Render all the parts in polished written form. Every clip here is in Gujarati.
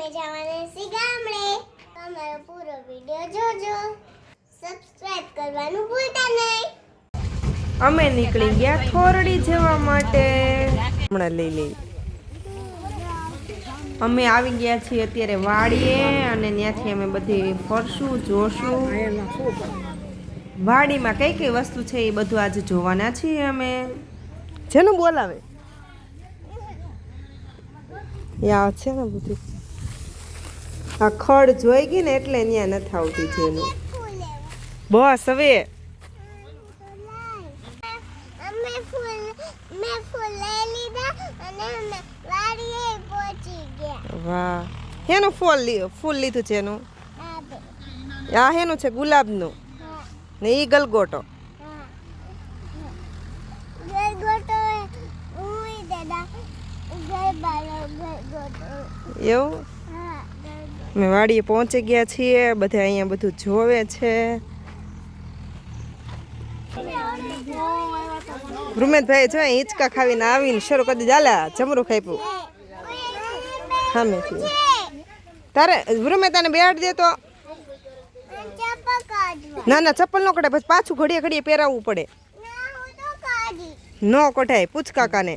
અમે જવાના છીએ ગામડે. તમારો પૂરો વિડિયો જોજો. સબસ્ક્રાઇબ કરવાનું ભૂલતા નહીં. અમે નીકળી ગયા થોરડી જવા માટે. હમણાં લઈ અમે આવી ગયા છીએ અત્યારે વાડીએ અને ત્યાંથી અમે બધી ફરશું જોશું. વાડીમાં કઈ કઈ વસ્તુ છે એ બધું આજે જોવાના છીએ અમે. જેનું બોલાવે યા છે ને બધી આ ખડ જોઈ ગઈ ને એટલે ત્યાં નથી આવતી જેનું. બસ હવે વાહ હેનું ફૂલ લીધું છે એનું. આ હેનું છે ગુલાબનું ને ઈ ગલગોટો. એવું અમે વાડીએ પહોંચી ગયા છીએ. બધા અહીંયા બધું જોવે છે. રૂમેશભાઈ જો હિંચકા ખાવીને આવીને શરૂ કરી દીધા. જમરું ખાઈપું સામેથી. તારે રૂમે તને બેહાડ દે તો. ના ના ચપ્પલ નો કઢાય, પછી પાછું ઘડીએ ઘડીએ પહેરાવવું પડે. નો કઢાય. પૂછ કાકાને.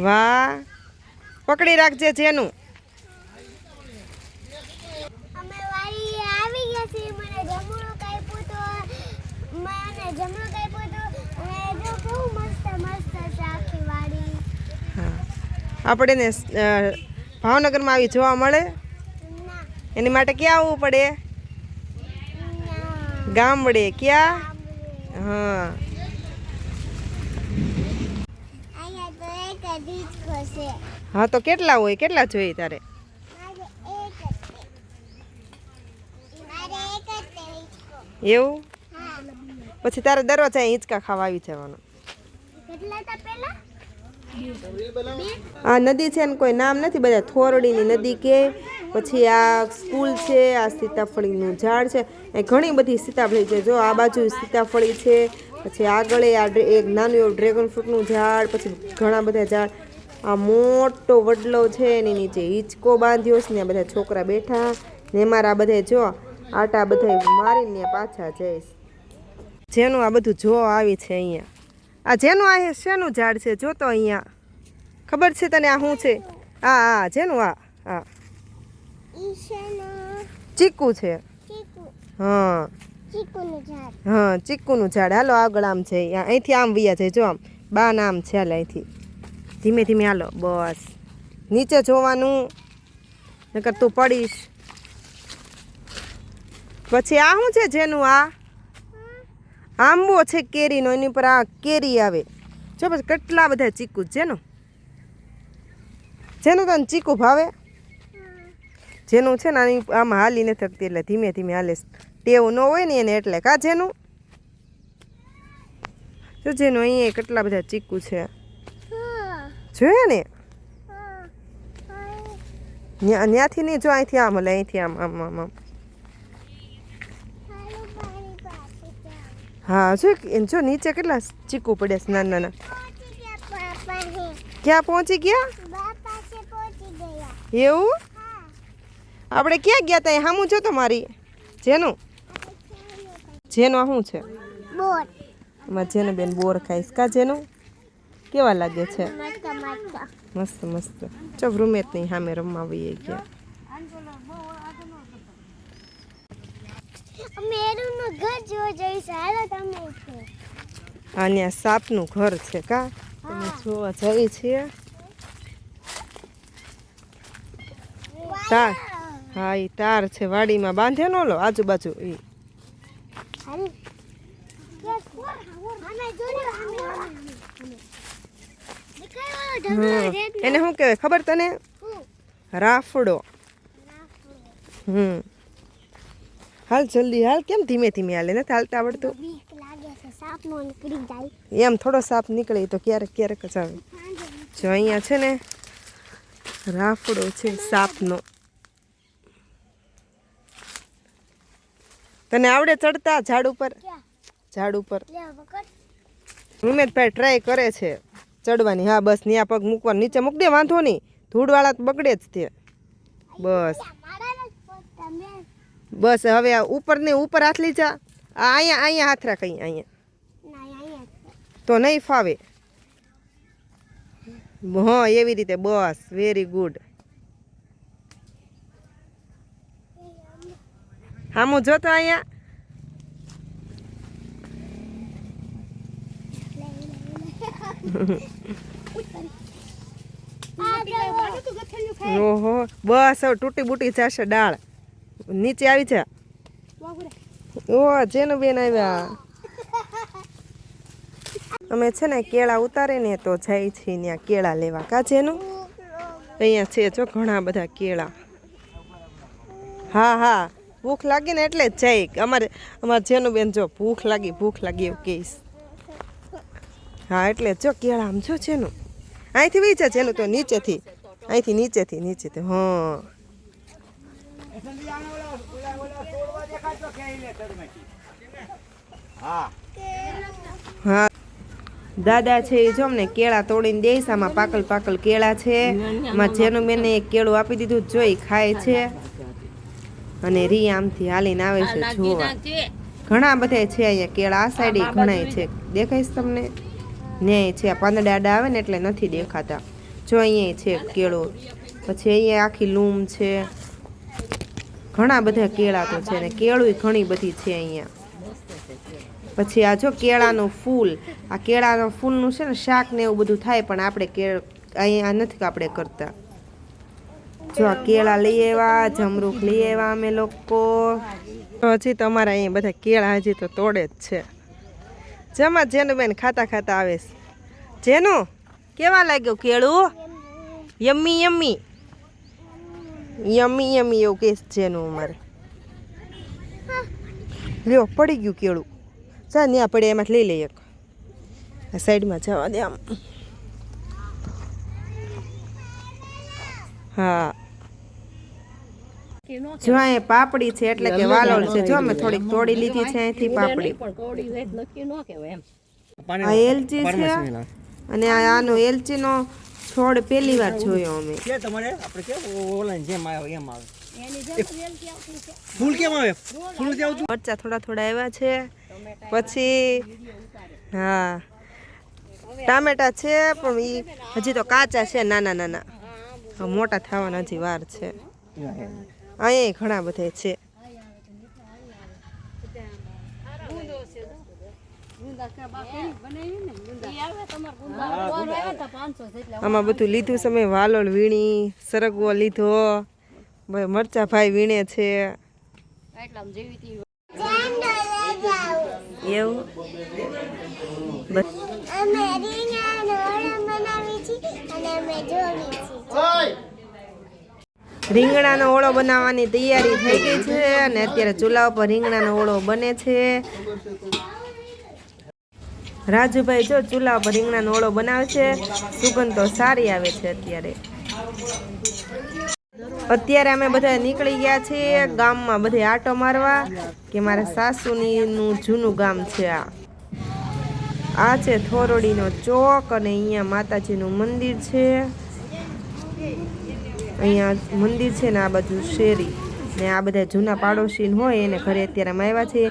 વાહ પકડી રાખજે જેનું. અમે વાડી આવી ગયા છીએ. મને જમણો કાપ્યો તો અને જો કેવું મસ્ત મસ્ત છે આખી વાડી. હા આપણે ને ભાવનગરમાં આવી જોવા મળે. એની માટે ક્યાં આવવું પડે? ગામડે. ક્યાં? હા હા તો કેટલા હોય? કેટલા જોઈએ તારે? એવું પછી તારે દરરોજ હિંચકા ખાવા આવી જવાનું. આ નદી છે ને કોઈ નામ નથી, બધા થોરડીની નદી કે. પછી આ સ્કૂલ છે, આ સીતાફળીનું ઝાડ છે. એ ઘણી બધી સીતાફળી છે. જો આ બાજુ સીતાફળી છે, પછી આગળ આ એક નાનું એવું ડ્રેગન ફ્રૂટનું ઝાડ, પછી ઘણા બધા ઝાડ. આ મોટો વડલો છે, એની નીચે હિંચકો બાંધ્યો છે ને બધા છોકરા બેઠા ને. મારા બધા જો આટા બધા મારીને પાછા જઈશ. જેનું આ બધું જો આવી છે અહીંયા. આ જેનું આ શેનું ઝાડ છે જોતો અહીંયા? ખબર છે તને આ શું છે? આ જેનું આ ચીકુ છે. હા હા ચીકુનું ઝાડ. હાલો આગળ આમ છે, અહીંથી આમ વૈયા છે. જો આમ બા નામ છે. હાલ અહીંથી ધીમે ધીમે હાલો. બસ નીચે જોવાનું નકર તું પડીશ. પછી આ શું છે જેનું? આ આંબો છે કેરીનો. એની પર આ કેરી આવે. જો પછી કેટલા બધા ચીકુ. જેનું તને ચીકુ ભાવે? જેનું છે ને આમાં હાલી નથી થકતી એટલે ધીમે ધીમે હાલે. ટેવ ન હોય ને એને એટલે. કા જેનું જો જેનું અહીંયા કેટલા બધા ચીકુ છે. જોયા ને ત્યાંથી નહીં. જો અહીંથી આમ હલે. અહીંથી આમ આમ આમ આમ. હા જો નીચે કેટલા ચીકુ પડ્યા છે નાના નાના. ક્યાં પહોંચી ગયા? એવું આપણે ક્યાં ગયા તા? સામું જો તો મારી જેનું શું છે? એમાં જેનું બેન બોર ખાઈશ. કા જેનું કેવા લાગે છે? મસ્ત મસ્ત. ચો રૂમેત ની સામે રમવા વહી ગયા. આ ત્યાં સાપનું ઘર છે. કા તમે જોવા જઈ છીએ? તાર. હા એ તાર છે વાડીમાં બાંધે નો લો આજુબાજુ. એને શું કહેવાય ખબર તને? રાફડો. હાલ જલ્દી હાલ. કેમ ધીમે ધીમે હાલે? નથી હાલતા આવડતું? એમ થોડો સાપ નીકળે તો ક્યારેક ક્યારેક જ આવે. જો અહીંયા છે ને રાફડો છે સાપનો. તને આવડે ચડતા ઝાડ ઉપર? ઝાડ ઉપર રૂમેશભાઈ ટ્રાય કરે છે. ચડવાની. હા બસ ત્યાં પગ મૂકવા, નીચે મૂક દે, વાંધો નહીં. ધૂળવાળા તો બગડે જ તે. બસ બસ હવે આ ઉપર ને ઉપર હાથ લઈ જા. અહીંયા અહીંયા હાથ રાખ, અહીંયા તો નહીં ફાવે. હા એવી રીતે, બસ વેરી ગુડ. હા હું જોતો અહીંયા. ઓહો બસ હવે તૂટી બૂટી જશે ડાળ. નીચે આવી જા. ઓ જેનું બેન આવ્યા. અમે છે ને કેળા ઉતારે ને તો જાય છીએ ત્યાં કેળા લેવા. કા જેનું અહીંયા છે જો ઘણા બધા કેળા. હા હા ભૂખ લાગી ને એટલે જ જાય. અમારે જેનું બેન જો ભૂખ લાગી એવું કહીશ. હા એટલે જો કેળા આમ જો જેનું અહીંથી વી છે જેનું તો નીચેથી, અહીંથી નીચેથી. હા દાદા છે એ જો અમને કેળા તોડીને દઈશ. આમાં પાકલ કેળા છે. એમાં જેનું બેને એક કેળું આપી દીધું, જોઈ ખાય છે. અને રી આમથી હાલીને આવે છે જોવા. ઘણા બધા છે અહીંયા કેળા. આ સાઈડ ઘણા છે, દેખાઈશ તમને ને છે. પાંદડા આવે ને એટલે નથી દેખાતા. જો અહીંયા છે કેળું. પછી અહીંયા આખી લૂમ છે. ઘણા બધા કેળા તો છે ને કેળું ઘણી બધી છે અહીંયા. પછી આ જો કેળાનું ફૂલ. આ કેળાનું ફૂલનું છે ને શાક ને એવું બધું થાય, પણ આપણે અહીંયા નથી આપણે કરતા. જો આ કેળા લઈ આવ્યા, જમરૂખ લઈ આવ્યા અમે લોકો. હજી તો અમારા અહીંયા બધા કેળા હજી તો તોડે જ છે. જમા જેનું બેન ખાતા આવે છે. જેનું કેવા લાગ્યું કેળું? યમ્મી એવું કેસ જેનું અમારે. લ્યો પડી ગયું કેળું. ચા ત્યાં પડે એમાંથી લઈ લઈએ. આ સાઈડમાં જવા દે આમ. હા જો અહીંયા પાપડી છે એટલે કે વાલોળ છે. જો અમે થોડીક તોડી લીધી છે અહીંથી પાપડી. આ એલચી છે અને આનો એલચીનો છોડ પહેલી વાર જોયો અમે. મરચા થોડા આવ્યા છે. પછી હા ટામેટા છે પણ એ હજી તો કાચા છે, નાના. મોટા થવાના હજી વાર છે. અહીંયા ઘણા બધા છે. આમાં બધું લીધું છે મેં. વાલોળ વીણી, સરગવો લીધો, મરચા ભાઈ વીણે છે. એવું રીંગણાનો ઓળો બનાવવાની તૈયારી થઈ ગઈ છે અને અત્યારે ચૂલા ઉપર રીંગણાનો ઓળો બને છે. રાજુભાઈ જો ચૂલા ઉપર રીંગણાનો ઓળો બનાવે છે. સુગંધ તો સારી આવે છે. અત્યારે અમે બધા નીકળી ગયા છીએ ગામમાં બધે આટો મારવા, કે મારા સાસુનું જૂનું ગામ છે. આ છે થોરોડીનો ચોક અને અહીંયા માતાજીનું મંદિર છે. અહીંયા મંદિર છે ને આ બાજુ શેરી ને આ બધા જૂના પાડોશી હોય એને ઘરે અત્યારે અમે આવ્યા છીએ.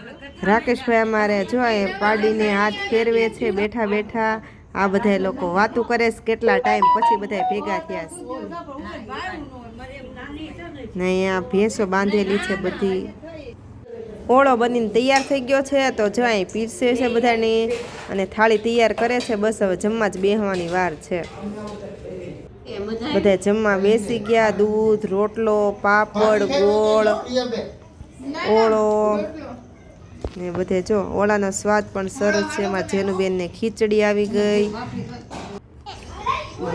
રાકેશભાઈ અમારે જો પાડીને હાથ ફેરવે છે બેઠા. આ બધા લોકો વાતું કરે છે કેટલા ટાઈમ પછી બધા ભેગા થયા છે. ને અહીંયા ભેંસો બાંધેલી છે બધી. ઓળો બનીને તૈયાર થઈ ગયો છે તો જો અહીં પીરસે છે બધાને અને થાળી તૈયાર કરે છે. બસ હવે જમવા જ બેસવાની વાર છે. બધા જમવા બેસી ગયા. દૂધ, રોટલો, પાપડ, ગોળ, ઓળો ને બધે જો ઓળાનો સ્વાદ પણ સરસ છે. એમાં જેનુબેનને ખીચડી આવી ગઈ.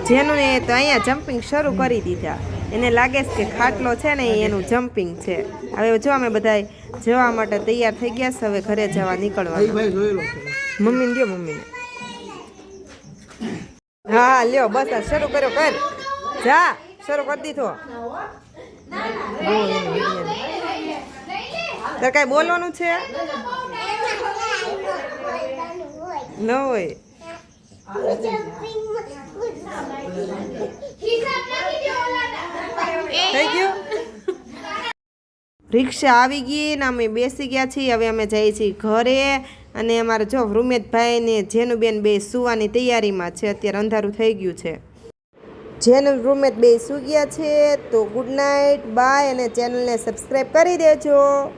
જેનુને તો અહીંયા જમ્પિંગ શરૂ કરી દીધા. એને લાગે છે કે ખાટલો છે ને એનું જમ્પિંગ છે. હવે જો અમે બધા જવા માટે તૈયાર થઈ ગયા છે. હવે ઘરે જવા નીકળવાનું. મમ્મીને દો, મમ્મીને. હા લ્યો બસ આ શરૂ કર્યો, કર જા, શરૂ કરી દીધો. તારે કાંઈ બોલવાનું છે? ન હોય થઈ ગયું. રિક્ષા આવી ગઈ ને અમે બેસી ગયા છીએ. હવે અમે જઈએ છીએ ઘરે. અને અમારે જો રૂમેશભાઈ ને જેનુબેન બે સુવાની તૈયારીમાં છે. અત્યારે અંધારું થઈ ગયું છે. જેનું રૂમેશ બે સૂઈ ગયા છે. તો ગુડ નાઇટ, બાય. અને ચેનલને સબસ્ક્રાઈબ કરી દેજો.